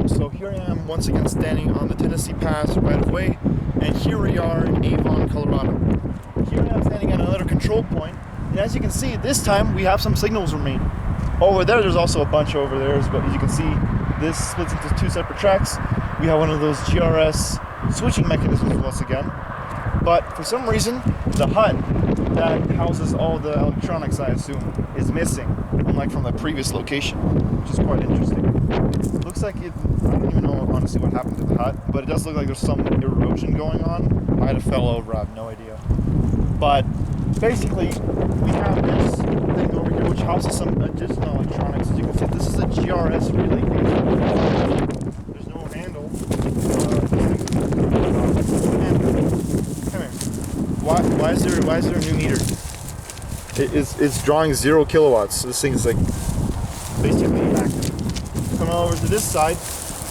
So here I am once again standing on the Tennessee Pass right of way, and here we are in Avon, Colorado. Here I am standing at another control point, and as you can see, this time we have some signals remain. Over there's also a bunch over there, but as you can see, this splits into two separate tracks. We have one of those GRS switching mechanisms once again, but for some reason, the hut that houses all the electronics, I assume, is missing, unlike from the previous location, which is quite interesting. It looks like it, I don't even know honestly what happened to the hut, but it does look like there's some erosion going on. Might have fell over, I have no idea. But basically, we have this thing over here which houses some additional electronics. As you can see, this is a GRS relay case. There's no handle. Come here. Why is there a new meter? It's drawing 0 kilowatts. So this thing is like basically inactive. Coming over to this side,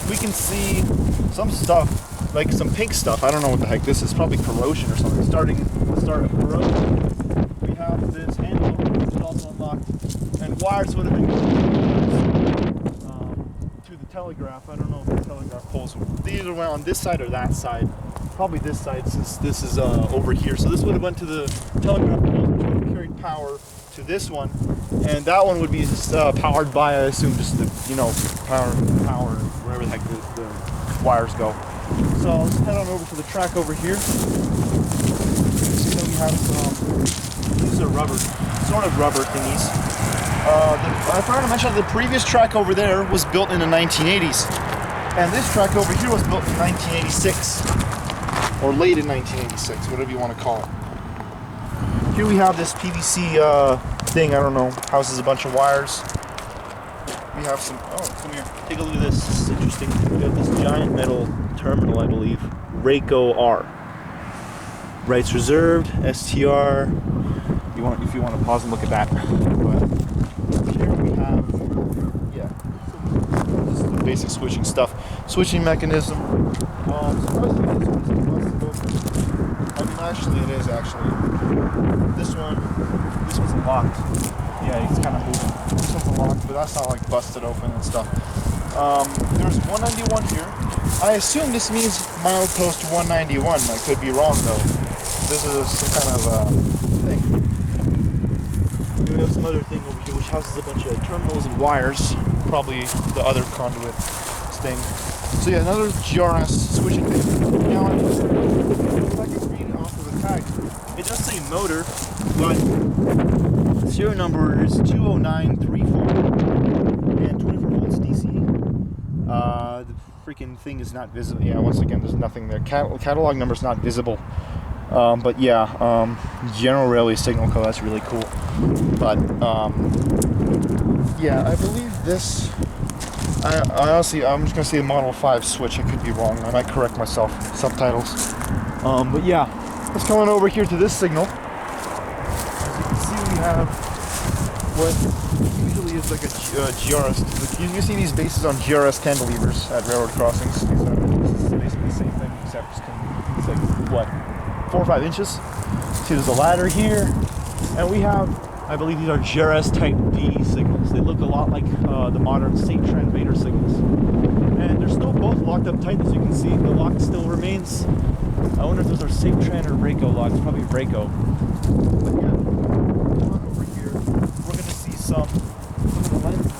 we can see some stuff, like some pink stuff. I don't know what the heck this is. Probably corrosion or something. Starting to start of corrosion. We have this handle, which is also unlocked, and wires would have been to the telegraph. I don't know if the telegraph poles either went on this side or that side. Probably this side, since this is over here. So this would have went to the telegraph poles, which would have carried power to this one, and that one would be just powered by, I assume, just the power wherever the heck the wires go. So let's head on over to the track over here. So we have these are rubber, sort of rubber thingies. I forgot to mention that the previous track over there was built in the 1980s, and this track over here was built in 1986, or late in 1986, whatever you want to call it. Here we have this PVC thing, I don't know, houses a bunch of wires. We have some, oh, come here, take a look at this, this is interesting. We have this giant metal terminal, I believe, Rayco R. Rights reserved, STR, if you want to pause and look at that. But here we have, this is the basic switching stuff. Switching mechanism. Surprisingly, this one's busted open. I mean, actually, it is actually. This one's locked. Yeah, it's kind of moving. This one's locked, but that's not like busted open and stuff. There's 191 here. I assume this means milepost 191. I could be wrong though. This is some kind of thing. We have some other thing over here which houses a bunch of terminals and wires. Probably the other conduit thing. So yeah, another GRS switching thing. Now, if I can read off of the tag, it does say motor, but serial number is 20934 and 24 volts DC. The freaking thing is not visible. Yeah, once again, there's nothing there. Catalog number is not visible. But yeah, general railway signal code, that's really cool. But yeah, I believe this. I honestly, I'm just gonna say Model 5 switch. I could be wrong. I might correct myself. Subtitles. But yeah, let's come on over here to this signal. As you can see, we have what usually is like a GRS. You can see these bases on GRS cantilevers at railroad crossings. This is basically the same thing, except it's like what, 4 or 5 inches. See, there's a ladder here, and we have, I believe these are GRS Type D signals. They look a lot like the modern Saint Transvator signals. And they're still both locked up tight, as you can see. The lock still remains. I wonder if those are Saint Tran or Rayco locks. Probably Rayco. But yeah, come on over here. We're going to see some of the lenses.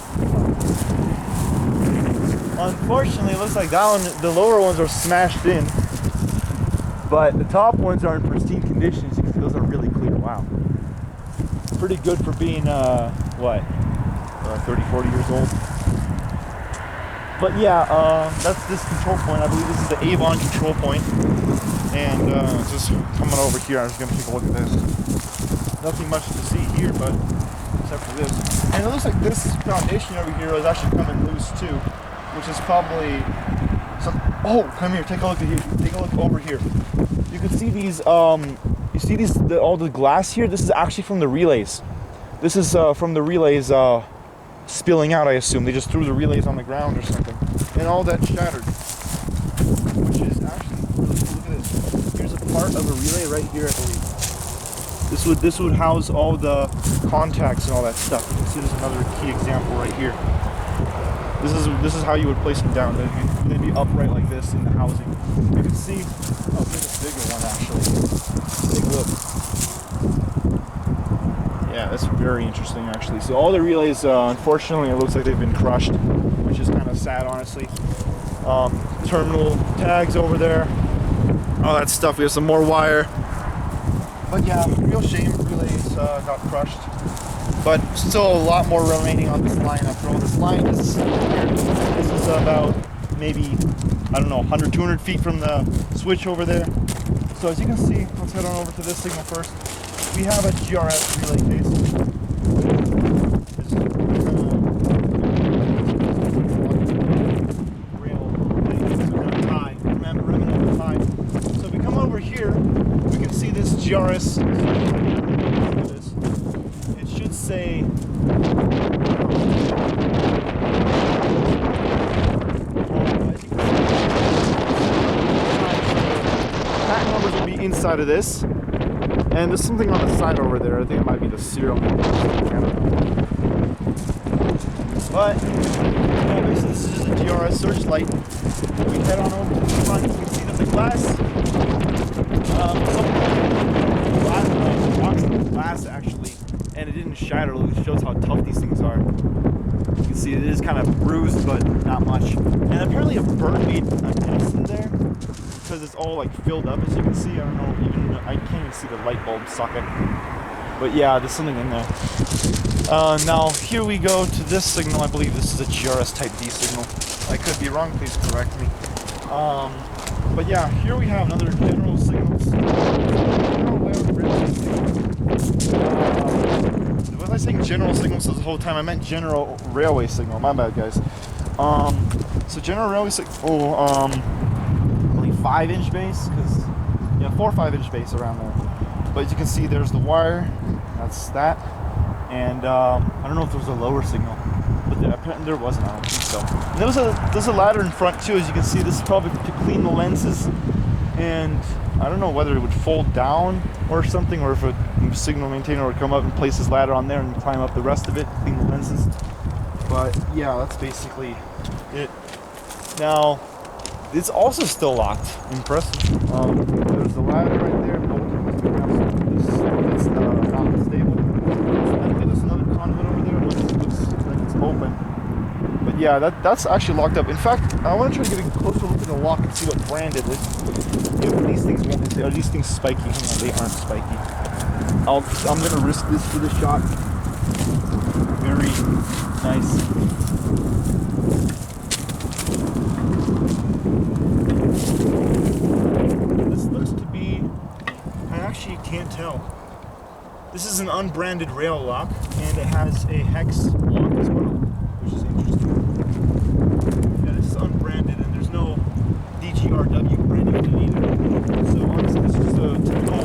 Unfortunately, it looks like that one, the lower ones are smashed in. But the top ones are in pristine condition. As you can see, those are really clear. Wow. Pretty good for being, 30, 40 years old. But yeah, that's this control point. I believe this is the Avon control point. And just coming over here, I'm just going to take a look at this. Nothing much to see here, but except for this. And it looks like this foundation over here is actually coming loose too, which is probably some. Oh, come here, take a look at here. Take a look over here. You can see these. You see these, all the glass here? This is actually from the relays. This is from the relays spilling out, I assume. They just threw the relays on the ground or something. And all that shattered. Which is actually, look at this. Here's a part of a relay right here, I believe. This would house all the contacts and all that stuff. You can see there's another key example right here. This is how you would place them down. They'd be upright like this in the housing. You can see. Oh, here's a bigger one actually. Take a look. Yeah, that's very interesting actually. So all the relays, unfortunately, it looks like they've been crushed, which is kind of sad, honestly. Terminal tags over there, all that stuff. We have some more wire. But yeah, real shame relays got crushed. But still a lot more remaining on this line after all. This line is about maybe, I don't know, 100, 200 feet from the switch over there. So as you can see, let's head on over to this signal first. We have a GRS relay case. So if we come over here, we can see this GRS. It should say patent numbers will be inside of this. And there's something on the side over there. I think it might be the serial number. I don't know. But yeah, basically this is just a GRS searchlight. We head on over to the front. You can see that the glass, rocks in the glass actually, and it didn't shatter. It shows how tough these things are. You can see it is kind of bruised, but not much. And apparently a bird made a nest in there, because it's all like filled up, as you can see. I don't know, even I can't even see the light bulb socket. But yeah, there's something in there. Now here we go to this signal. I believe this is a GRS Type D signal. I could be wrong. Please correct me. But yeah, here we have another general signals. Was I saying general signals the whole time? I meant general railway signal. My bad, guys. So general railway signal. 5-inch base, because 4 or 5-inch base around there. But as you can see, there's the wire. That's that. And I don't know if there was a lower signal, but apparently there wasn't. I don't think so. And there's a ladder in front too. As you can see, this is probably to clean the lenses. And I don't know whether it would fold down or something, or if a signal maintainer would come up and place his ladder on there and climb up the rest of it, clean the lenses. But yeah, that's basically it. Now, it's also still locked. Impressive. There's the ladder right there. It's not stable. There's another conduit over there. It looks like it's open. But yeah, that's actually locked up. In fact, I want to try to get a closer look at the lock and see what brand it is. If these things won't, are these things spiky? Hang on, they aren't spiky. I'm gonna risk this for the shot. Very nice. Can't tell. This is an unbranded rail lock, and it has a hex lock as well, which is interesting. Yeah, this is unbranded, and there's no DGRW branding in it either. So honestly, this is a typical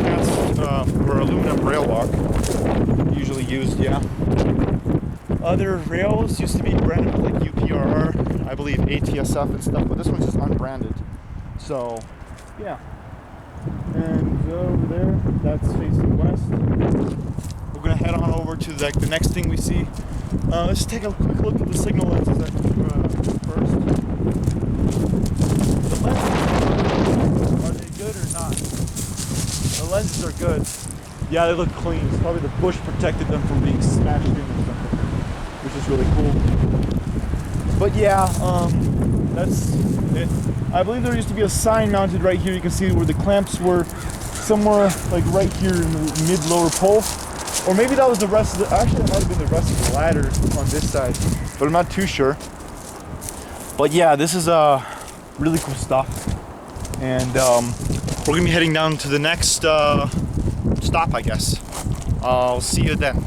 cast or aluminum rail lock, usually used. Yeah. Other rails used to be branded like UPRR, I believe ATSF and stuff, but this one's just unbranded. So, yeah. And over there, that's facing west. We're gonna head on over to the next thing we see. Let's take a quick look at the signal lenses first. The lenses, are they good or not? The lenses are good. Yeah, they look clean. It's probably the bush protected them from being smashed in or something, which is really cool. But yeah, that's it. I believe there used to be a sign mounted right here. You can see where the clamps were, somewhere like right here in the mid-lower pole. Or maybe that was the rest of the, actually that might have been the rest of the ladder on this side, but I'm not too sure. But yeah, this is really cool stuff. And we're gonna be heading down to the next stop, I guess. I'll see you then.